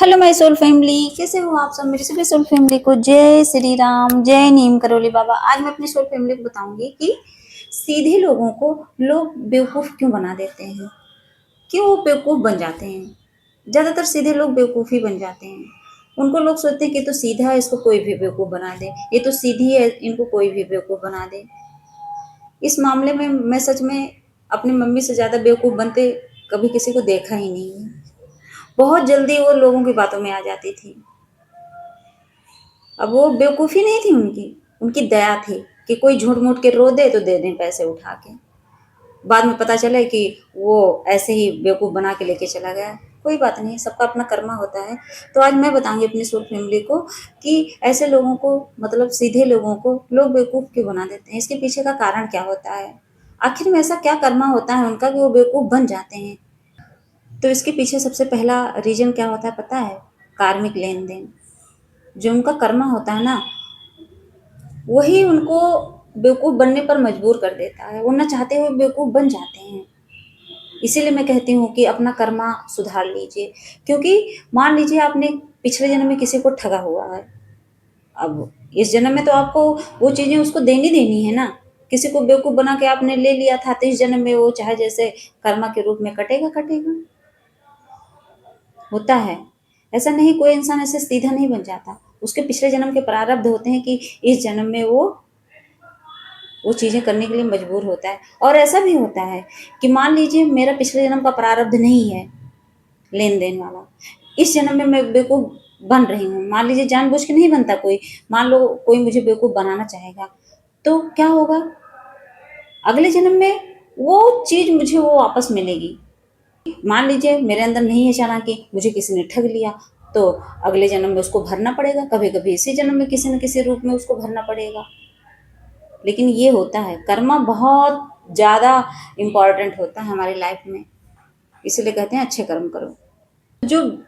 Hello my soul family, कैसे हो आप सब। मेरी सभी सोल फैमिली को जय श्री राम, जय नीम करोली बाबा। आज मैं अपनी सोल फैमिली को बताऊंगी कि सीधे लोगों को लोग बेवकूफ़ क्यों बना देते हैं, क्यों वो बेवकूफ़ बन जाते हैं। ज़्यादातर सीधे लोग बेवकूफ़ ही बन जाते हैं। उनको लोग सोचते हैं कि तो सीधा है, इसको कोई भी बेवकूफ़ बना दे, ये तो सीधी है, इनको कोई भी बेवकूफ़ बना दे। इस मामले में मैं सच में अपनी मम्मी से ज़्यादा बेवकूफ़ बनते कभी किसी को देखा ही नहीं है। बहुत जल्दी वो लोगों की बातों में आ जाती थी। अब वो बेवकूफ़ी नहीं थी उनकी, उनकी दया थी कि कोई झूठ-मूठ के रो दे तो दे दें पैसे उठा के। बाद में पता चले कि वो ऐसे ही बेवकूफ़ बना के लेके चला गया। कोई बात नहीं, सबका अपना कर्मा होता है। तो आज मैं बताऊँगी अपनी सोल फैमिली को कि ऐसे लोगों को, मतलब सीधे लोगों को लोग बेवकूफ़ क्यों बना देते हैं, इसके पीछे का कारण क्या होता है? आखिर में ऐसा क्या कर्मा होता है उनका कि वो बेवकूफ़ बन जाते हैं? तो इसके पीछे सबसे पहला रीज़न क्या होता है पता है? कार्मिक लेन-देन। जो उनका कर्मा होता है ना, वही उनको बेवकूफ़ बनने पर मजबूर कर देता है। वो ना चाहते हुए बेवकूफ़ बन जाते हैं। इसीलिए मैं कहती हूँ कि अपना कर्मा सुधार लीजिए। क्योंकि मान लीजिए आपने पिछले जन्म में किसी को ठगा हुआ है, अब इस जन्म में तो आपको वो चीज़ें उसको देनी देनी है ना। किसी को बेवकूफ़ बना के आपने ले लिया था, तो इस जन्म में वो चाहे जैसे कर्मा के रूप में कटेगा कटेगा। होता है। ऐसा नहीं, कोई इंसान ऐसे सीधा नहीं बन जाता। उसके पिछले जन्म के प्रारब्ध होते हैं कि इस जन्म में वो चीज़ें करने के लिए मजबूर होता है। और ऐसा भी होता है कि मान लीजिए मेरा पिछले जन्म का प्रारब्ध नहीं है लेन-देन वाला। इस जन्म में मैं बेवकूफ़ बन रही हूँ। मान लीजिए जानबूझ के नहीं बनता कोई, मान लो कोई मुझे बेवकूफ़ बनाना चाहेगा, तो क्या होगा? अगले जन्म में वो चीज़ मुझे वो वापस मिलेगी। मान लीजिए मेरे अंदर नहीं है चालाकी, मुझे किसी ने ठग लिया, तो अगले जन्म में उसको भरना पड़ेगा। कभी-कभी इसी जन्म में किसी न किसी रूप में उसको भरना पड़ेगा। लेकिन ये होता है, कर्मा बहुत ज़्यादा इम्पोर्टेंट होता है हमारी लाइफ में। इसीलिए कहते हैं अच्छे कर्म करो। जो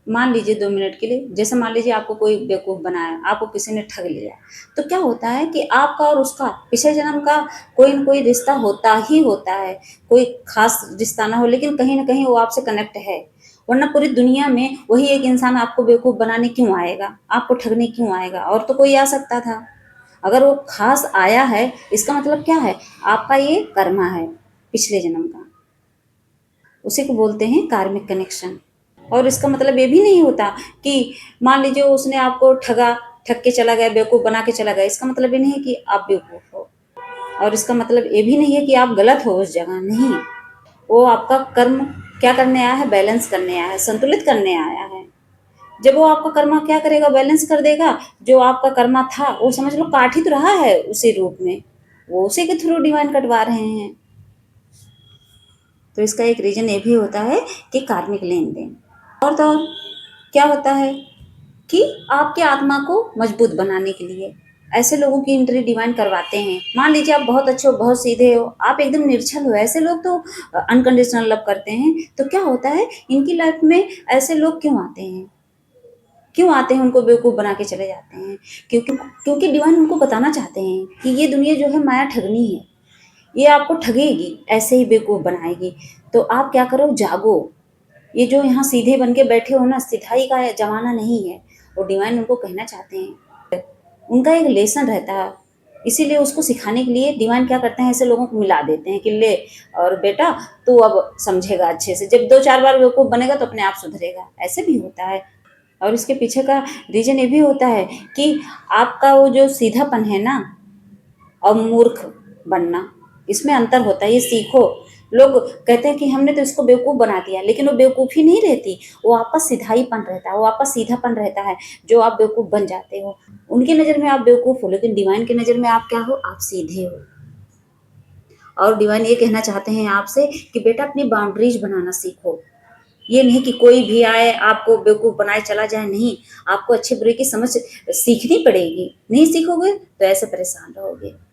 मान लीजिए 2 मिनट के लिए, जैसे मान लीजिए आपको कोई बेवकूफ़ बनाया, आपको किसी ने ठग लिया, तो क्या होता है कि आपका और उसका पिछले जन्म का कोई न कोई रिश्ता होता ही होता है। कोई ख़ास रिश्ता ना हो, लेकिन कहीं न कहीं वो आपसे कनेक्ट है। वरना पूरी दुनिया में वही एक इंसान आपको बेवकूफ़ बनाने क्यों आएगा? आपको ठगने क्यों आएगा? और तो कोई आ सकता था। अगर वो ख़ास आया है, इसका मतलब क्या है? आपका ये कर्मा है पिछले जन्म का। उसी को बोलते हैं कार्मिक कनेक्शन। और इसका मतलब ये भी नहीं होता कि मान लीजिए उसने आपको ठगा, ठग के चला गया, बेवकूफ़ बना के चला गया। इसका मतलब ये नहीं है कि आप बेवकूफ़ हो, और इसका मतलब ये भी नहीं है कि आप गलत हो उस जगह, नहीं। वो आपका कर्म क्या करने आया है? बैलेंस करने आया है, संतुलित करने आया है। जब वो आपका कर्मा क्या करेगा? बैलेंस कर देगा। जो आपका कर्मा था, वो समझ लो काट ही तो रहा है उसी रूप में। वो उसी के थ्रू डिवाइन कटवा रहे हैं। तो इसका एक रीज़न ये भी होता है कि कार्मिक लेन-देन। और तो और क्या होता है कि आपकी आत्मा को मजबूत बनाने के लिए ऐसे लोगों की एंट्री डिवाइन करवाते हैं। मान लीजिए आप बहुत अच्छे हो, बहुत सीधे हो, आप एकदम निर्छल हो, ऐसे लोग तो अनकंडीशनल लव करते हैं। तो क्या होता है, इनकी लाइफ में ऐसे लोग क्यों आते हैं? क्यों आते हैं? उनको बेवकूफ़ बना के चले जाते हैं। क्योंकि क्योंकि डिवाइन उनको बताना चाहते हैं कि ये दुनिया जो है माया ठगनी है। ये आपको ठगेगी, ऐसे ही बेवकूफ़ बनाएगी। तो आप क्या करो, जागो। ये जो यहाँ सीधे बन के बैठे हो ना, सिधाई का ज़माना नहीं है। और डिवाइन उनको कहना चाहते हैं, उनका एक लेसन रहता है। इसीलिए उसको सिखाने के लिए डिवाइन क्या करते हैं, ऐसे लोगों को मिला देते हैं कि ले, और बेटा तू अब समझेगा अच्छे से। जब 2-4 बार बेवकूफ़ बनेगा तो अपने आप सुधरेगा। ऐसे भी होता है। और इसके पीछे का रीज़न ये भी होता है कि आपका वो जो सीधापन है ना, और मूर्ख बनना, इसमें अंतर होता है। ये सीखो। लोग कहते हैं कि हमने तो इसको बेवकूफ़ बना दिया, लेकिन वो बेवकूफ़ी नहीं रहती, वो आपका सिधाईपन रहता है, वो आपका सीधापन रहता है, जो आप बेवकूफ़ बन जाते हो। उनकी नज़र में आप बेवकूफ़ हो, लेकिन डिवाइन की नज़र में आप क्या हो? आप सीधे हो। और डिवाइन ये कहना चाहते हैं आपसे कि बेटा अपनी बाउंड्रीज़ बनाना सीखो। ये नहीं कि कोई भी आए आपको बेवकूफ़ बनाए चला जाए, नहीं। आपको अच्छे-बुरे की समझ सीखनी पड़ेगी। नहीं सीखोगे तो ऐसे परेशान रहोगे।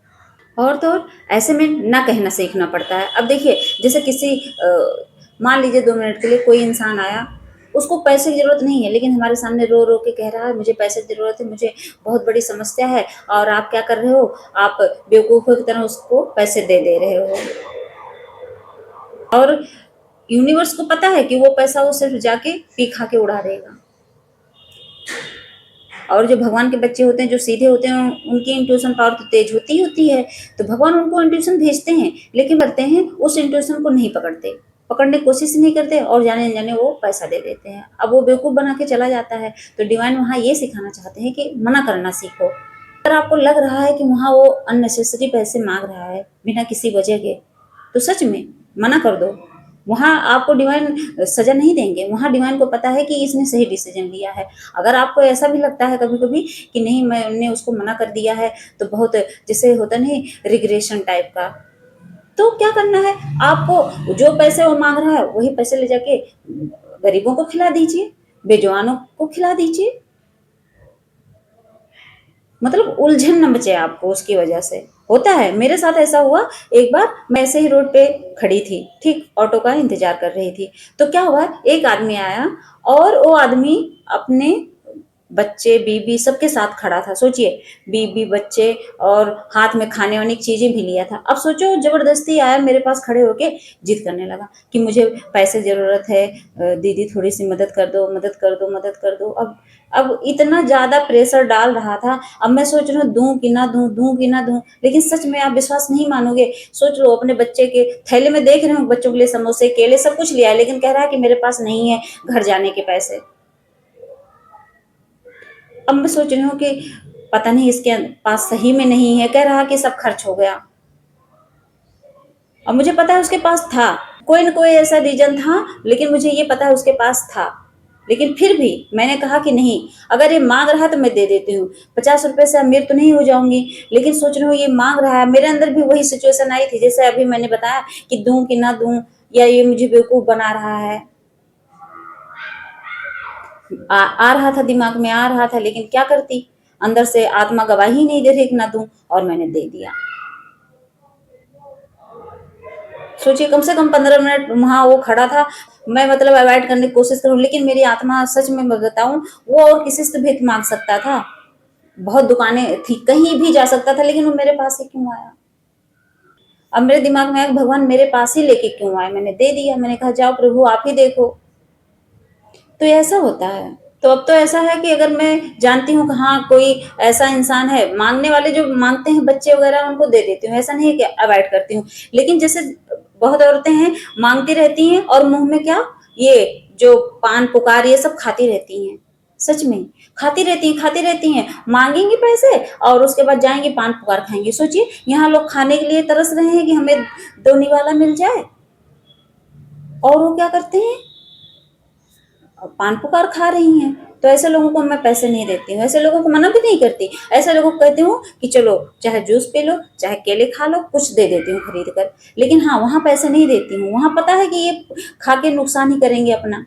और तो और ऐसे में ना कहना सीखना पड़ता है। अब देखिए, जैसे किसी मान लीजिए 2 मिनट के लिए कोई इंसान आया, उसको पैसे की ज़रूरत नहीं है, लेकिन हमारे सामने रो-रो के कह रहा है मुझे पैसे की ज़रूरत है, मुझे बहुत बड़ी समस्या है, और आप क्या कर रहे हो? आप बेवकूफ़ों की तरह उसको पैसे दे दे रहे हो। और यूनिवर्स को पता है कि वो पैसा वो सिर्फ़ जाके पी खा के उड़ा देगा। और जो भगवान के बच्चे होते हैं, जो सीधे होते हैं, उनकी इंट्यूशन पावर तो तेज होती ही होती है। तो भगवान उनको इंट्यूशन भेजते हैं, लेकिन करते हैं उस इंट्यूशन को नहीं पकड़ते, पकड़ने की कोशिश नहीं करते और जाने जाने वो पैसा दे देते हैं। अब वो बेवकूफ़ बना के चला जाता है। तो डिवाइन वहाँ ये सिखाना चाहते हैं कि मना करना सीखो। अगर आपको लग रहा है कि वहाँ वो अननेसेसरी पैसे मांग रहा है बिना किसी वजह के, तो सच में मना कर दो। वहाँ आपको डिवाइन सजा नहीं देंगे। वहाँ डिवाइन को पता है कि इसने सही डिसीजन लिया है। अगर आपको ऐसा भी लगता है कभी कभी कि नहीं मैंने उसको मना कर दिया है, तो बहुत जैसे होता नहीं रिग्रेशन टाइप का, तो क्या करना है आपको, जो पैसे वो मांग रहा है वही पैसे ले जाके गरीबों को खिला दीजिए, बेजुबानों को खिला दीजिए। मतलब उलझन न बचे आपको उसकी वजह से। होता है, मेरे साथ ऐसा हुआ। एक बार मैं ऐसे ही रोड पे खड़ी थी, ठीक ऑटो का इंतजार कर रही थी। तो क्या हुआ, एक आदमी आया और वो आदमी अपने बच्चे बीबी सबके साथ खड़ा था। सोचिए, बीबी बच्चे और हाथ में खाने वाली चीजें भी लिया था। अब सोचो, जबरदस्ती आया मेरे पास खड़े होके, जिद करने लगा कि मुझे पैसे जरूरत है, दीदी थोड़ी सी मदद कर दो, मदद कर दो, मदद कर दो। अब इतना ज्यादा प्रेशर डाल रहा था। अब मैं सोच रही हूँ दूं कि ना दूं, दूं कि ना दूं। लेकिन सच में आप विश्वास नहीं मानोगे, सोच लो अपने बच्चे के थैले में देख रहे हूँ, बच्चों के लिए समोसे केले सब कुछ लिया है, लेकिन कह रहा है कि मेरे पास नहीं है घर जाने के पैसे। अब मैं सोच रही हूँ कि पता नहीं इसके पास सही में नहीं है, कह रहा कि सब खर्च हो गया। अब मुझे पता है उसके पास था, कोई न कोई ऐसा रीजन था, लेकिन मुझे ये पता है उसके पास था। लेकिन फिर भी मैंने कहा कि नहीं, अगर ये मांग रहा है तो मैं दे देती हूँ। 50 रुपए से अमीर तो नहीं हो जाऊंगी, लेकिन सोच रही हूँ ये मांग रहा है। मेरे अंदर भी वही सिचुएशन आई थी जैसे अभी मैंने बताया कि दूं कि ना दूं, या ये मुझे बेवकूफ बना रहा है। आ रहा था, दिमाग में आ रहा था, लेकिन क्या करती, अंदर से आत्मा गवाही नहीं दे रही कि ना दूं, और मैंने दे दिया। सोचिए, कम से कम 15 मिनट वहां वो खड़ा था। मैं मतलब अवॉइड करने की कोशिश करूं, लेकिन मेरी आत्मा, सच में मैं बताऊं, वो और किसी से भीख मांग सकता था। बहुत दुकानें थी, कहीं भी जा सकता था, लेकिन वो मेरे पास ही क्यों आया। अब मेरे दिमाग में आया भगवान मेरे पास ही लेके क्यों आए। मैंने दे दिया, मैंने कहा जाओ प्रभु आप ही देखो। तो ऐसा होता है। तो अब तो ऐसा है कि अगर मैं जानती हूँ कि हाँ कोई ऐसा इंसान है, मांगने वाले जो मांगते हैं बच्चे वगैरह, उनको दे देती हूँ। ऐसा नहीं है कि अवॉइड करती हूँ। लेकिन जैसे बहुत औरतें हैं मांगती रहती हैं और मुंह में क्या, ये जो पान पुकार ये सब खाती रहती हैं। सच में खाती रहती हैं, मांगेंगी पैसे और उसके बाद जाएंगी पान पुकार खाएंगी। सोचिए, यहाँ लोग खाने के लिए तरस रहे हैं कि हमें दो निवाला मिल जाए, और वो क्या करते हैं, पान पुकार खा रही हैं। तो ऐसे लोगों को मैं पैसे नहीं देती हूँ, ऐसे लोगों को मना भी नहीं करती। ऐसे लोगों को कहती हूँ कि चलो चाहे जूस पी लो, चाहे केले खा लो, कुछ दे देती हूँ खरीद कर। लेकिन हाँ, वहां पैसे नहीं देती हूँ। वहां पता है कि ये खा के नुकसान ही करेंगे अपना।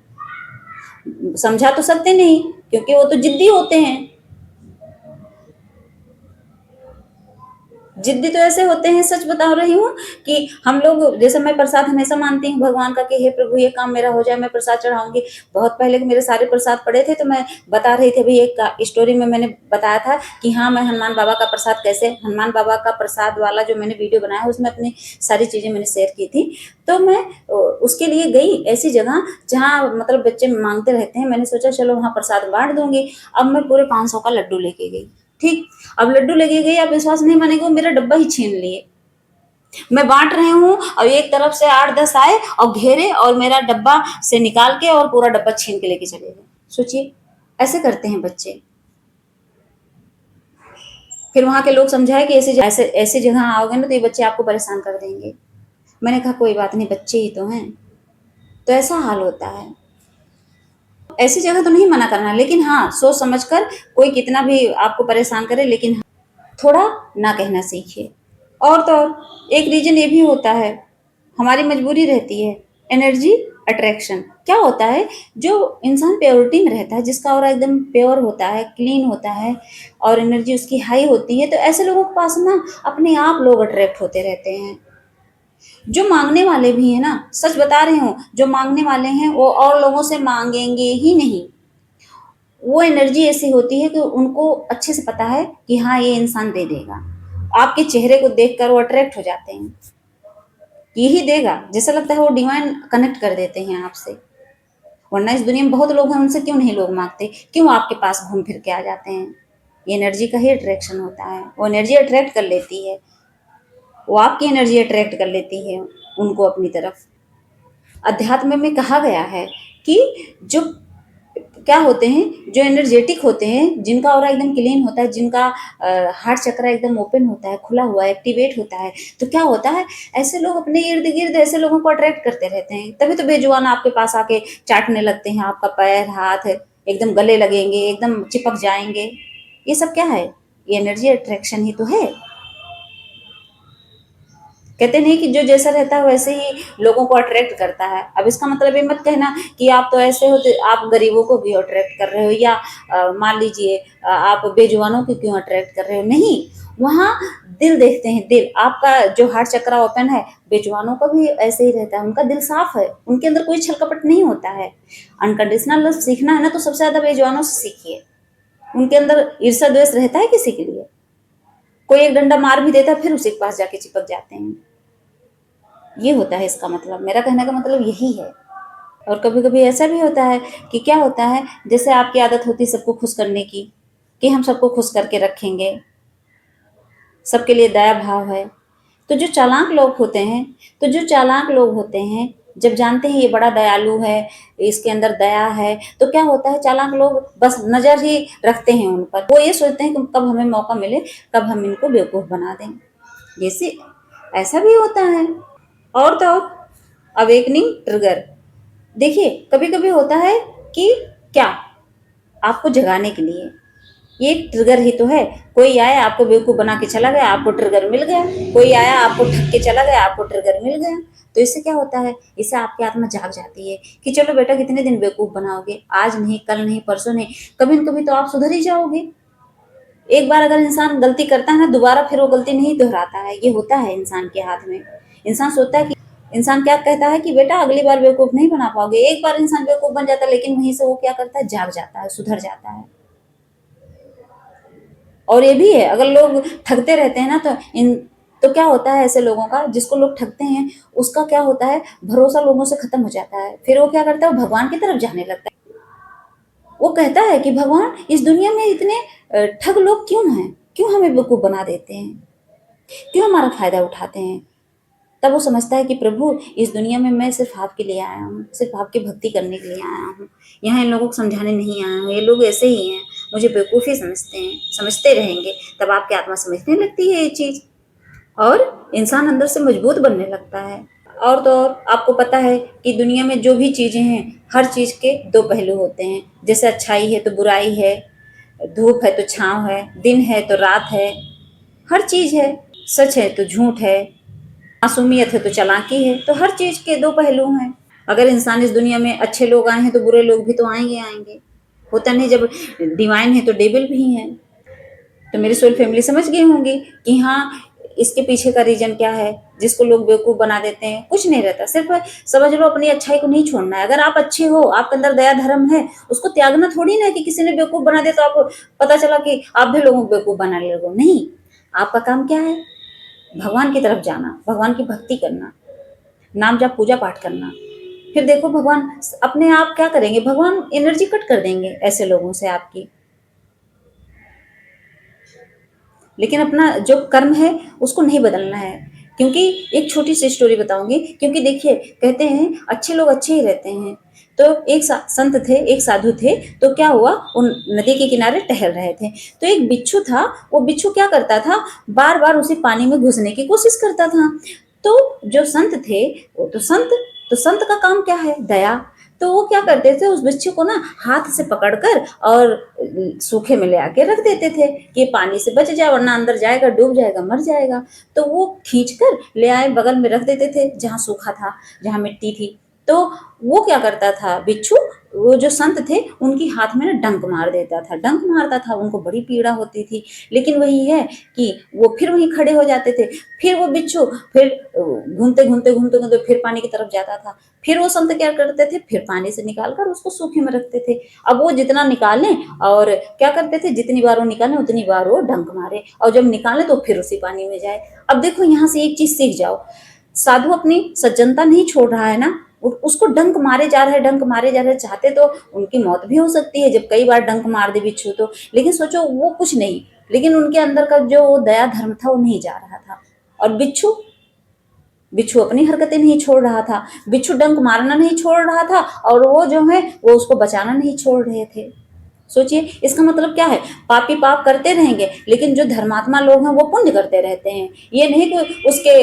समझा तो सकते नहीं, क्योंकि वो तो जिद्दी होते हैं। जिद्दी तो ऐसे होते हैं, सच बता रही हूँ, कि हम लोग जैसे, मैं प्रसाद हमेशा मानती हूँ भगवान का कि हे प्रभु ये काम मेरा हो जाए, मैं प्रसाद चढ़ाऊंगी। बहुत पहले के मेरे सारे प्रसाद पड़े थे, तो मैं बता रही थी, अभी एक स्टोरी में मैंने बताया था कि हाँ मैं हनुमान बाबा का प्रसाद कैसे, हनुमान बाबा का प्रसाद वाला जो मैंने वीडियो बनाया उसमें अपनी सारी चीजें मैंने शेयर की थी। तो मैं उसके लिए गई ऐसी जगह जहाँ मतलब बच्चे मांगते रहते हैं। मैंने सोचा चलो वहाँ प्रसाद बांट दूंगी। अब मैं पूरे 500 का लड्डू लेके गई। ठीक, अब लड्डू लेके गई, आप विश्वास नहीं मानेंगे, वो मेरा डब्बा ही छीन लिए। मैं बांट रही हूँ और एक तरफ से 8-10 आए और घेरे और मेरा डब्बा से निकाल के और पूरा डब्बा छीन के लेके चले गए। सोचिए, ऐसे करते हैं बच्चे। फिर वहां के लोग समझाए कि ऐसे ऐसी जगह आओगे ना तो ये बच्चे आपको परेशान कर देंगे। मैंने कहा कोई बात नहीं, बच्चे ही तो हैं। तो ऐसा हाल होता है। ऐसी जगह तो नहीं मना करना, लेकिन हाँ सोच समझ कर, कोई कितना भी आपको परेशान करे, लेकिन थोड़ा ना कहना सीखिए। और तो और एक रीजन ये भी होता है, हमारी मजबूरी रहती है। एनर्जी अट्रैक्शन क्या होता है, जो इंसान प्योरिटी में रहता है, जिसका ऑरा एकदम प्योर होता है, क्लीन होता है, और एनर्जी उसकी हाई होती है, तो ऐसे लोगों के पास ना अपने आप लोग अट्रैक्ट होते रहते हैं। जो मांगने वाले भी हैं ना, सच बता रही हूँ, जो मांगने वाले हैं वो और लोगों से मांगेंगे ही नहीं। वो एनर्जी ऐसी होती है कि उनको अच्छे से पता है कि हाँ ये इंसान दे देगा। आपके चेहरे को देखकर वो अट्रैक्ट हो जाते हैं, यही देगा, जैसा लगता है वो डिवाइन कनेक्ट कर देते हैं आपसे। वरना इस दुनिया में बहुत लोग हैं, उनसे क्यों नहीं लोग मांगते, क्यों आपके पास घूम फिर के आ जाते हैं। ये एनर्जी का ही अट्रैक्शन होता है, वो एनर्जी अट्रैक्ट कर लेती है, वो आपकी एनर्जी अट्रैक्ट कर लेती है उनको अपनी तरफ। अध्यात्म में कहा गया है कि जो क्या होते हैं, जो एनर्जेटिक होते हैं, जिनका ऑरा एकदम क्लीन होता है, जिनका हार्ट चक्र एकदम ओपन होता है, खुला हुआ है, एक्टिवेट होता है, तो क्या होता है, ऐसे लोग अपने इर्द गिर्द ऐसे लोगों को अट्रैक्ट करते रहते हैं। तभी तो बेजुबान आपके पास आके चाटने लगते हैं, आपका पैर हाथ एकदम गले लगेंगे, एकदम चिपक जाएंगे। ये सब क्या है, ये एनर्जी अट्रैक्शन ही तो है। कहते नहीं कि जो जैसा रहता है वैसे ही लोगों को अट्रैक्ट करता है। अब इसका मतलब ये मत कहना कि आप तो ऐसे हो तो आप गरीबों को भी अट्रैक्ट कर रहे हो, या मान लीजिए आप बेजुबानों को क्यों अट्रैक्ट कर रहे हो। नहीं, वहाँ दिल देखते हैं, दिल आपका जो हार्ट चक्रा ओपन है, बेजुबानों का भी ऐसे ही रहता है, उनका दिल साफ है, उनके अंदर कोई छल कपट नहीं होता है। अनकंडीशनल लव सीखना है ना, तो सबसे ज्यादा बेजुबानों से सीखिए। उनके अंदर ईर्ष्या द्वेष रहता है किसी के लिए, कोई एक डंडा मार भी देता है फिर उसी के पास जाके चिपक जाते हैं। ये होता है इसका मतलब, मेरा कहने का मतलब यही है। और कभी कभी ऐसा भी होता है कि क्या होता है, जैसे आपकी आदत होती है सबको खुश करने की, कि हम सबको खुश करके रखेंगे, सबके लिए दया भाव है। तो जो चालाक लोग होते हैं, जब जानते हैं ये बड़ा दयालु है, इसके अंदर दया है, तो क्या होता है, चालाक लोग बस नजर ही रखते हैं उन पर। वो ये सोचते हैं कि कब हमें मौका मिले, कब हम इनको बेवकूफ बना दें। जैसे ऐसा भी होता है। और तो और अवेकनिंग ट्रिगर, देखिए कभी कभी होता है कि क्या, आपको जगाने के लिए ये एक ट्रिगर ही तो है। कोई आया आपको बेवकूफ बना के चला गया, आपको ट्रिगर मिल गया। कोई आया आपको ठग के चला गया, आपको ट्रिगर मिल गया। तो इससे क्या होता है, इससे आपकी आत्मा जाग जाती है कि चलो बेटा कितने दिन बेवकूफ बनाओगे, आज नहीं, कल नहीं, परसों नहीं, कभी न कभी तो आप सुधर ही जाओगे। एक बार अगर इंसान गलती करता है ना, दोबारा फिर वो गलती नहीं दोहराता है। ये होता है इंसान के हाथ में। इंसान सोचता है कि, इंसान क्या कहता है कि बेटा अगली बार बेवकूफ नहीं बना पाओगे। एक बार इंसान बेवकूफ बन जाता है, लेकिन वहीं से वो क्या करता है, जाग जाता है, सुधर जाता है। और ये भी है, अगर लोग ठगते रहते हैं ना, तो क्या होता है, ऐसे लोगों का, जिसको लोग ठगते हैं, उसका क्या होता है, भरोसा लोगों से खत्म हो जाता है। फिर वो क्या करता है, वो भगवान की तरफ जाने लगता है। वो कहता है कि भगवान, इस दुनिया में इतने ठग लोग क्यों हैं, क्यों हमें बेवकूफ बना देते हैं, क्यों हमारा फायदा उठाते हैं। तब वो समझता है कि प्रभु, इस दुनिया में मैं सिर्फ आपके लिए आया हूँ, सिर्फ आपकी भक्ति करने के लिए आया हूँ। यहाँ इन लोगों को समझाने नहीं आया हूँ। ये लोग ऐसे ही हैं, मुझे बेवकूफ़ी समझते हैं, समझते रहेंगे। तब आपकी आत्मा समझने लगती है ये चीज़, और इंसान अंदर से मजबूत बनने लगता है। और तो और आपको पता है कि दुनिया में जो भी चीज़ें हैं, हर चीज़ के दो पहलू होते हैं। जैसे अच्छाई है तो बुराई है, धूप है तो छाँव है, दिन है तो रात है, हर चीज़ है। सच है तो झूठ है, मासूमियत है तो चालाकी है। तो हर चीज के दो पहलू हैं। अगर इंसान इस दुनिया में अच्छे लोग आए हैं तो बुरे लोग भी तो आएंगे आएंगे। होता नहीं, जब डिवाइन है तो डेविल भी है। तो मेरी सोल फैमिली समझ गई होंगी कि हाँ, इसके पीछे का रीजन क्या है। जिसको लोग बेवकूफ बना देते हैं, कुछ नहीं रहता, सिर्फ समझ लो अपनी अच्छाई को नहीं छोड़ना है। अगर आप अच्छे हो, आपके अंदर दया धर्म है, उसको त्यागना थोड़ी ना है कि किसी ने बेवकूफ बना दिया तो आपको पता चला कि आप भी लोगों को बेवकूफ बना ले रहे हो। नहीं, आपका काम क्या है, भगवान की तरफ जाना, भगवान की भक्ति करना, नाम जप पूजा पाठ करना। फिर देखो भगवान अपने आप क्या करेंगे, भगवान एनर्जी कट कर देंगे ऐसे लोगों से आपकी। लेकिन अपना जो कर्म है उसको नहीं बदलना है। क्योंकि एक छोटी सी स्टोरी बताऊंगी, क्योंकि देखिए कहते हैं अच्छे लोग अच्छे ही रहते हैं। तो एक संत थे, एक साधु थे। तो क्या हुआ, उन नदी के किनारे टहल रहे थे। तो एक बिच्छू था। वो बिच्छू क्या करता था, बार बार उसी पानी में घुसने की कोशिश करता था। तो जो संत थे, वो तो संत का काम क्या है, दया। तो वो क्या करते थे, उस बिच्छू को ना हाथ से पकड़कर और सूखे में ले आके रख देते थे कि पानी से बच जाए, वरना अंदर जाएगा, डूब जाएगा, मर जाएगा। तो वो खींच कर ले आए, बगल में रख देते थे जहाँ सूखा था, जहाँ मिट्टी थी। तो वो क्या करता था बिच्छू, वो जो संत थे उनकी हाथ में ना डंक मार देता था, डंक मारता था। उनको बड़ी पीड़ा होती थी। लेकिन वही है कि वो फिर वहीं खड़े हो जाते थे। फिर वो बिच्छू फिर घूमते घूमते घूमते घूमते फिर पानी की तरफ जाता था। फिर वो संत क्या करते थे, फिर पानी से निकाल कर उसको सूखे में रखते थे। अब वो जितना निकालें, और क्या करते थे, जितनी बार वो निकालें उतनी बार वो डंक मारे, और जब निकाले तो फिर उसी पानी में जाए। अब देखो यहाँ से एक चीज सीख जाओ, साधु अपनी सज्जनता नहीं छोड़ रहा है ना, उसको डंक मारे जा रहे हैं, डंक मारे जा रहे हैं। चाहते तो उनकी मौत भी हो सकती है जब कई बार डंक मार दे बिच्छू तो, लेकिन सोचो वो कुछ नहीं, लेकिन उनके अंदर का जो दया धर्म था वो नहीं जा रहा था। और बिच्छू बिच्छू अपनी हरकतें नहीं छोड़ रहा था, बिच्छू डंक मारना नहीं छोड़ रहा था, और वो जो है वो उसको बचाना नहीं छोड़ रहे थे। सोचिए इसका मतलब क्या है, पापी पाप करते रहेंगे लेकिन जो धर्मात्मा लोग हैं वो पुण्य करते रहते हैं। ये नहीं कि उसके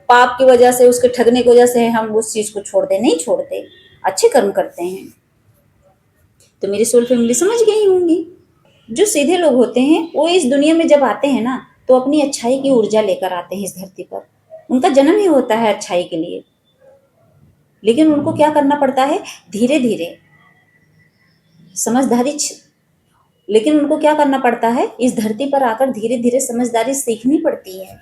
पाप की वजह से, उसके ठगने की वजह से हम उस चीज को छोड़ दे, नहीं छोड़ते, अच्छे कर्म करते हैं। तो मेरी सोल फैमिली समझ गई होंगी, जो सीधे लोग होते हैं वो इस दुनिया में जब आते हैं ना तो अपनी अच्छाई की ऊर्जा लेकर आते हैं इस धरती पर। उनका जन्म ही होता है अच्छाई के लिए, लेकिन उनको क्या करना पड़ता है, धीरे धीरे समझदारी, लेकिन उनको क्या करना पड़ता है, इस धरती पर आकर धीरे धीरे समझदारी सीखनी पड़ती है।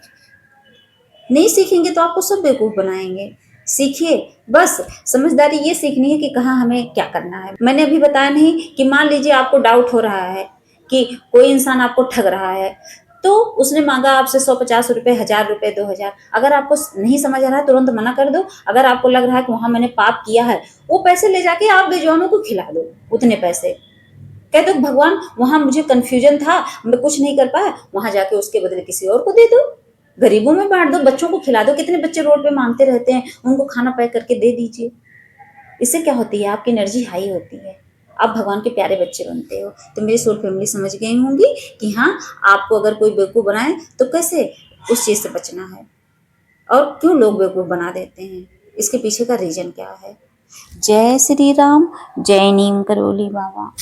नहीं सीखेंगे तो आपको सब बेवकूफ बनाएंगे। सीखिए, बस समझदारी ये सीखनी है कि कहाँ हमें क्या करना है। मैंने अभी बताया नहीं कि मान लीजिए आपको डाउट हो रहा है कि कोई इंसान आपको ठग रहा है, तो उसने मांगा आपसे 150 रुपए, 1000 रुपए, 2000, अगर आपको नहीं समझ आ रहा है तुरंत मना कर दो। अगर आपको लग रहा है कि वहां मैंने पाप किया है, वो पैसे ले जाके आप बेजुबानों को खिला दो, उतने पैसे कह दो भगवान वहां मुझे कंफ्यूजन था, मैं कुछ नहीं कर पाया, वहां जाके उसके बदले किसी और को दे दो, गरीबों में बांट दो, बच्चों को खिला दो। कितने बच्चे रोड पे मांगते रहते हैं, उनको खाना पैक करके दे दीजिए। इससे क्या होती है, आपकी एनर्जी हाई होती है, आप भगवान के प्यारे बच्चे बनते हो। तो मेरी सोल फैमिली समझ गई होंगी कि हाँ, आपको अगर कोई बेवकूफ बनाए तो कैसे उस चीज से बचना है, और क्यों लोग बेवकूफ बना देते हैं, इसके पीछे का रीजन क्या है। जय श्री राम, जय नीम करोली बाबा।